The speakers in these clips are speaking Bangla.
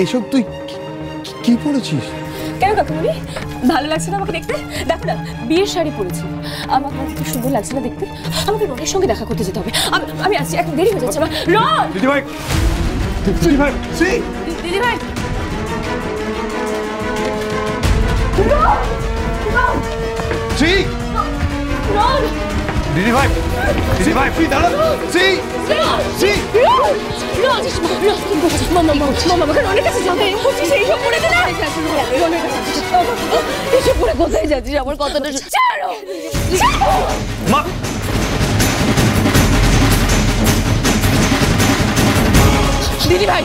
এসব তুই কি পরেছিস? কেন কাকুমণি, ভালো লাগছে না আমাকে দেখতে? দেখো না, বিয়ের শাড়ি পরেছি, আমার কি সুন্দর লাগছে না দেখতে? আমাকে রনের সঙ্গে দেখা করতে যেতে হবে। আমি আসছি, এখন দেরি হয়ে যাচ্ছে আমার। রন! দিদিভাই, দিদিভাই, দিদিভাই, রন! দিদিভাই, দিদিভাই, তুই দাঁড়া। কোথায় যাচ্ছিস? আমার কথাটা দিদিভাই,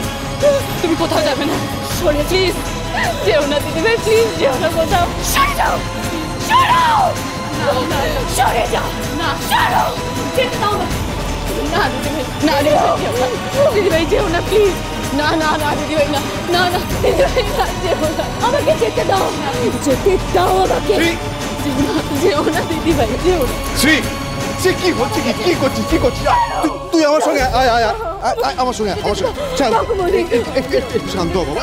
তুমি কোথাও যাবে না। সরে প্লিজ, যেও না দিদিভাই, প্লিজ যেও না কোথাও। সরে যাও, সরাও, সরে যাও, না সরো, যেতে দাও না। না দিদিভাই, না দিদিভাই, যেও না প্লিজ। না না না দিদিভাই, না না না দিদিভাই, না যেও না, আমাকে যেতে দাও, যেতে দাও আমাকে। যেও না দিদিভাই, যেও না। সে কি হচ্ছে? কি করছিস? তুই আমার সঙ্গে আয়, আমার সঙ্গে একটু শান্ত হ বাবা,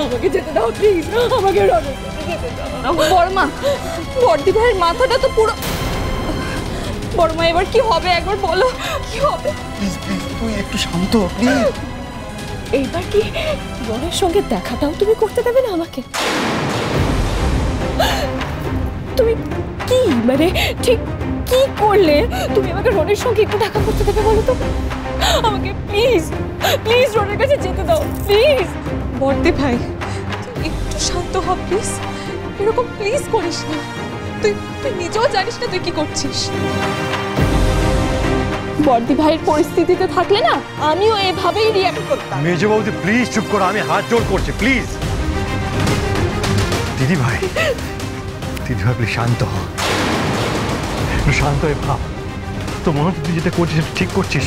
আমাকে যেতে দাও প্লিজ, আমাকে বড়মা, বড়দি ভাইয়ের মাথাটা তো পুরো। বড়মা, এবার কি হবে একবার বলো, কি হবে? প্লিজ তুই একটু শান্ত হ প্লিজ। এইবার কি রনের সঙ্গে দেখাটাও তুমি করতে দেবে না আমাকে? তুমি কি মানে ঠিক কি করলে তুমি আমাকে রনের সঙ্গে একটু দেখা করতে দেবে বলো তো? আমাকে প্লিজ প্লিজ রনের কাছে যেতে দাও প্লিজ। বড়দি ভাই, একটু শান্ত হ প্লিজ, এরকম প্লিজ করিস না। তুই নিজেও জানিস না তুই কি করছিস। বড়দি ভাইয়ের পরিস্থিতিতে থাকলে না আমিও এভাবেই রিঅ্যাক্ট করতাম। মেজো বৌদি প্লিজ চুপ করো, আমি হাত জোড় করছি প্লিজ। দিদিভাই, দিদিভাই প্লিজ শান্ত হ, শান্ত হয়ে ভাব। তো মনে হচ্ছে তুই যেটা করছিস ঠিক করছিস।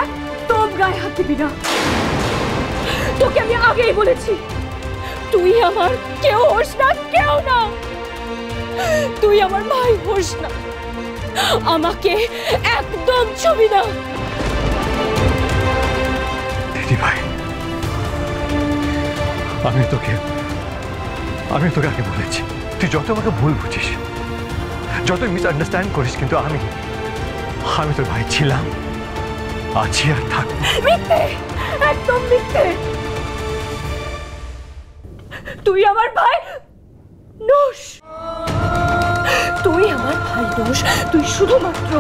একদম গায়ে হাত দিবি না, তোকে আমি আগেই বলেছি তুই আমার কেউ হোস না, কেউ না। তুই আমার ভাই হোস না, আমাকে একদম ছবি না। দিদিভাই, আমি তোকে আগে বলেছি, তুই যত আমাকে ভুল বুঝিস, যত মিসআন্ডারস্ট্যান্ড করিস, কিন্তু আমি তোর ভাই ছিলাম, আছি আর থাকবো। মিথ্যে, একদম মিথ্যে। তুই আমার ভাই নোস, তুই আমার ভাই নোস, তুই শুধুমাত্র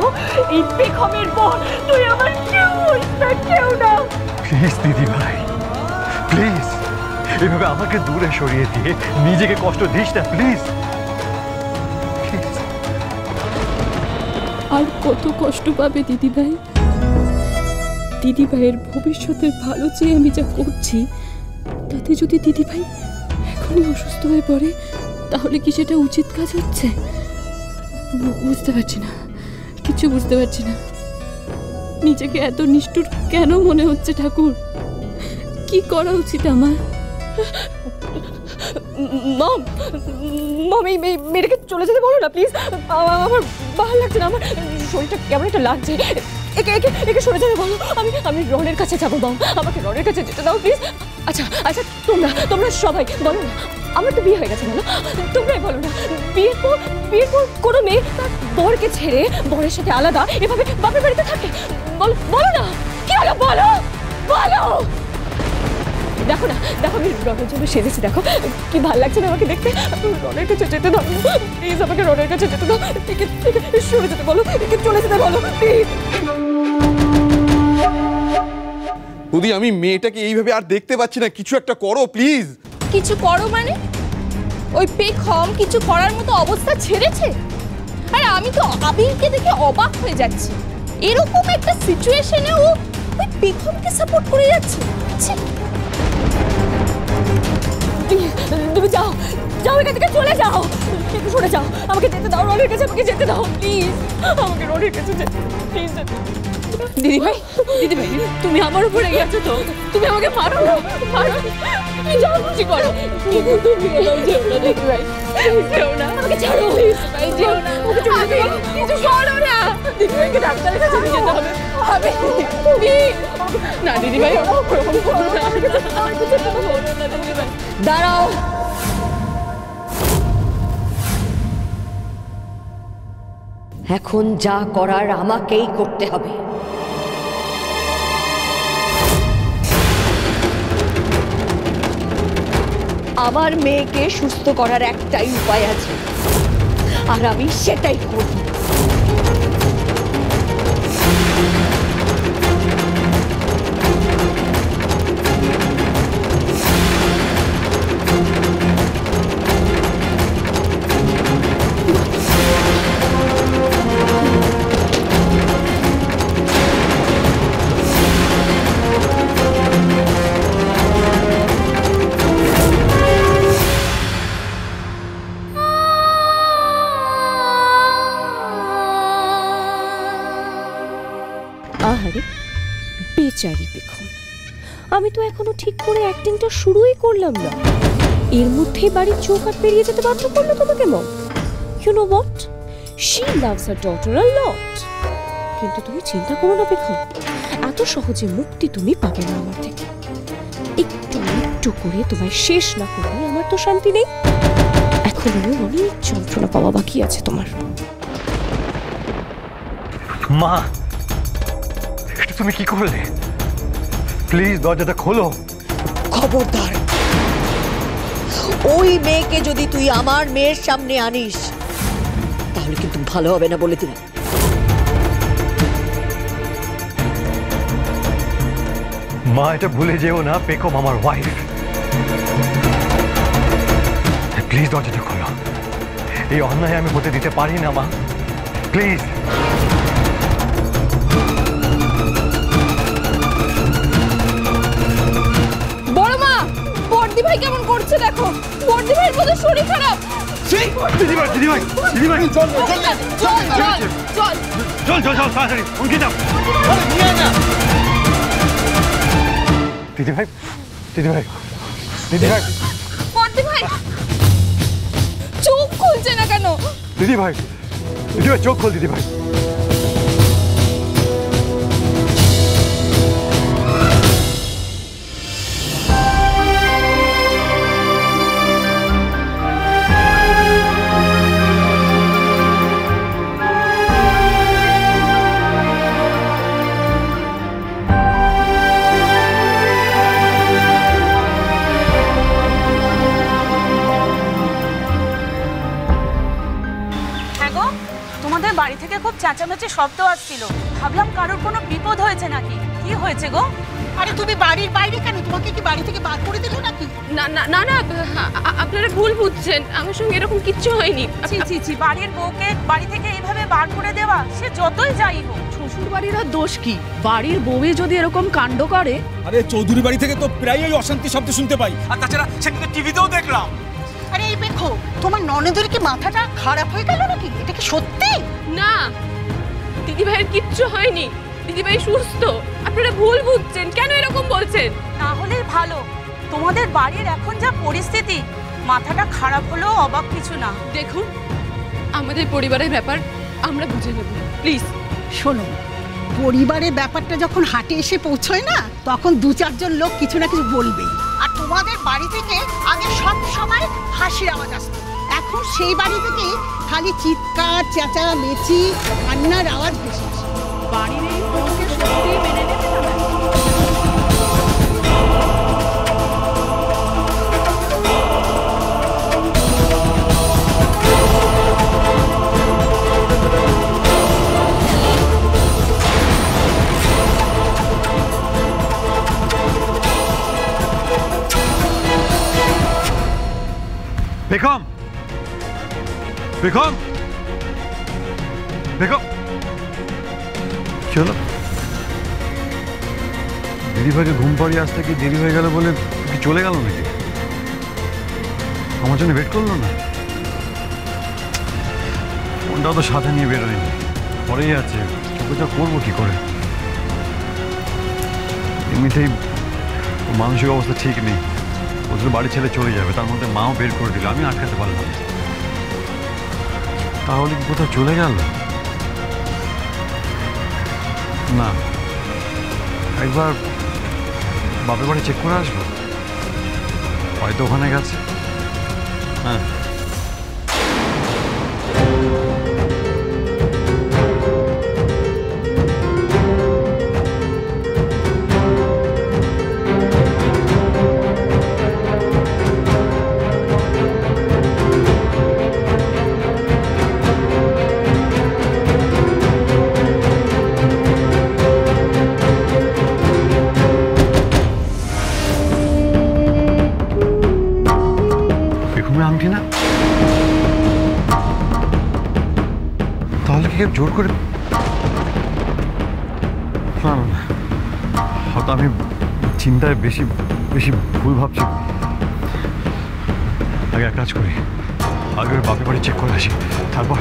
এই বেগমের বোন, তুই আমার কেউ না, কেউ না। প্লিজ দিদিভাই, প্লিজ এভাবে আমাকে দূরে সরিয়ে দিয়ে নিজেকে কষ্ট দিস না প্লিজ। আর কত কষ্ট পাবে দিদিভাই? দিদিভাইয়ের ভবিষ্যতের ভালো চেয়ে আমি যা করছি, তাতে যদি দিদিভাই এখনই অসুস্থ হয়ে পড়ে, তাহলে কি সেটা উচিত কাজ হচ্ছে? বুঝতে পারছি না, কিছু বুঝতে পারছি না। নিজেকে এত নিষ্ঠুর কেন মনে হচ্ছে ঠাকুর? কি করা উচিত আমার? মম, এই মেয়েটাকে চলে যেতে বলো না প্লিজ। আমার ভালো লাগছে না, আমার শরীরটা কেমন একটা লাগছে। একে সরে যাবে বলো। আমি রনের কাছে যাবো মম, আমাকে রনের কাছে যেতে দাও প্লিজ। আচ্ছা তোমরা সবাই বলো না, আমার তো বিয়ে হয়ে গেছে বলো, তোমরাই বলো না, বিয়ের পর কোনো মেয়ে তার বরকে ছেড়ে বরের সাথে আলাদা এভাবে বাপের বাড়িতে থাকে? বলো না, কি হলো বলো। দেখো আমি রনের জন্য সেজেছি, দেখো কি ভালো লাগছে না আমাকে দেখতে। রনের কাছে যেতে দাও প্লিজ, আমাকে রনের কাছে যেতে দাও। একে সরে যেতে বলো, একে চলে যেতে বলো প্লিজ। বৌদি, আমি মেয়েটাকে এইভাবে আর দেখতে পাচ্ছি না, কিছু একটা করো প্লিজ। কিছু করো মানে? ওই বেগম কিছু করার মতো অবস্থা ছেড়েছে? আরে আমি তো আবিরকে দেখে অবাক হয়ে যাচ্ছি, এরকম একটা সিচুয়েশনে ও ওই বেগমকে সাপোর্ট করে যাচ্ছে। তুমি যাও এখান থেকে, চলে যাও, একটু সরে যাও, আমাকে যেতে দাও রনের কাছে, আমাকে যেতে দাও প্লিজ, আমাকে রনের কাছে যেতে প্লিজ। দিদিভাই তুমি আমার উপরে গেছো তো, তুমি আমাকে মারো না, তুমি যাও খুশি করো, কিন্তু তুমি যেও না দিদিভাই, যেও না, আমাকে ছাড়ো প্লিজ, যেও না, কিছু করো না। দিদিভাইকে ডাক্তারের কাছে নিয়ে যেতে হবে। না দিদিভাই, দাঁড়াও। এখন যা করার আমাকেই করতে হবে। আমার মেয়েকে সুস্থ করার একটাই উপায় আছে, আর আমি সেটাই করব। আহারে বেচারি পেখম, আমি তো এখনো ঠিক করে অ্যাক্টিংটা শুরুই করলাম না, এর মধ্যেই বাড়ির চৌকাঠ পেরিয়ে যেতে বাধ্য করলো তোমাকে mom. You know what, she loves her daughter a lot. কিন্তু তুমি চিন্তা করো না পেখম, এত সহজে মুক্তি তুমি পাবে না আমার থেকে। একটু একটু করে তোমায় শেষ না করলে আমার তো শান্তি নেই। এখনো অনেক যন্ত্রণা পাওয়া বাকি আছে তোমার। মা, এটা তুমি কি করলে? প্লিজ দরজাটা খোলো। খবরদার, ওই মেয়েকে যদি তুই আমার মেয়ের সামনে আনিস তাহলে কিন্তু ভালো হবে না বলে দিলাম। মা, এটা ভুলে যেও না পেখম আমার ওয়াইফ। প্লিজ দরজাটা খোলো। এই অন্যায় আমি হতে দিতে পারি না মা, প্লিজ। বড় মা, বড়দি ভাই কেমন করছে দেখো। বড়দি ভাইয়ের মধ্যে শরীর খারাপ। দিদিভাই দিদিভাই দিদিভাই, চল চল চল চল চল চল তাড়াতাড়ি উঠে যাও। দিদিভাই দিদিভাই দিদিভাই বড়দি ভাই চোখ খুলছে না কেন? দিদিভাই দিদিভাই চোখ খোল দিদিভাই। বাড়ি থেকে খুব চেঁচামেচি শব্দ আসছিল, ভাবলাম কারোর কোনো বিপদ হয়েছে নাকি। কি হয়েছে গো? আরে তুমি বাড়ির বাইরে কেন? তোমাকে কি বাড়ি থেকে বার করে দিল নাকি? না না না না, আপনারা ভুল বুঝছেন, আমার সঙ্গে এরকম কিচ্ছু হয়নি। ছি ছি ছি, বাড়ির বউকে বাড়ি থেকে এইভাবে বার করে দেওয়া, সে যতই যাই হোক। শ্বশুর বাড়ির আর দোষ কি? বাড়ির বউয়ে যদি এরকম কাণ্ড করে। আরে চৌধুরী বাড়ি থেকে তো প্রায়ই অশান্তি শব্দ শুনতে পাই, আর তাছাড়া সেদিন টিভিতেও দেখলাম। আরে এই দেখো, তোমার ননদের কি মাথাটা খারাপ হয়ে গেল নাকি? এটা কি সত্যি? না, দিদিভাইয়ের কিচ্ছু হয়নি, দিদিভাই সুস্থ। আপনারা ভুল বুঝছেন, কেন এরকম বলছেন? না হলে ভালো, তোমাদের বাড়ির এখন যা পরিস্থিতি, মাথাটা খারাপ হলেও অবাক কিছু না। দেখুন, আমাদের পরিবারের ব্যাপার আমরা বুঝে নেব, প্লিজ। শোনো, পরিবারের ব্যাপারটা যখন হাটে এসে পৌঁছয় না, তখন দু চারজন লোক কিছু না কিছু বলবেই। আর তোমাদের বাড়ি থেকে আগে সব সময় হাসির আওয়াজ আসতো, এখন সেই বাড়ি থেকে খালি চিৎকার চেঁচামেচি কান্নার আওয়াজ ভেসে আসে। বাড়ির এই বউকে সত্যি মেনে নেবে না? পেখম পেখম পেখম, চলো। দিদিভাইকে ঘুম পাড়িয়ে আসতে কি দেরি হয়ে গেল বলে কি চলে গেল নাকি? আমার জন্য ওয়েট করলো না? ফোনটাও তো সাথে নিয়ে বেরোয়নি, পরেই আছে। চোখে চোখ করবো কি করে? এমনিতেই মানসিক অবস্থা ঠিক নেই, ওদের বাড়ি ছেলে চলে যাবে, তার মধ্যে মাও বের করে দিল, আমি আটকাতে পারলাম। তাহলে কি কোথাও চলে গেল? না, একবার বাপের বাড়ি চেক করে আসবো, হয়তো ওখানে গেছে। হ্যাঁ, আংটি না, তাহলে কি জোর করে? হয়তো আমি চিন্তায় বেশি বেশি ভুল ভাবছি। আগে এক কাজ করি, আগে বাপের বাড়ি চেক করে আসি, তারপর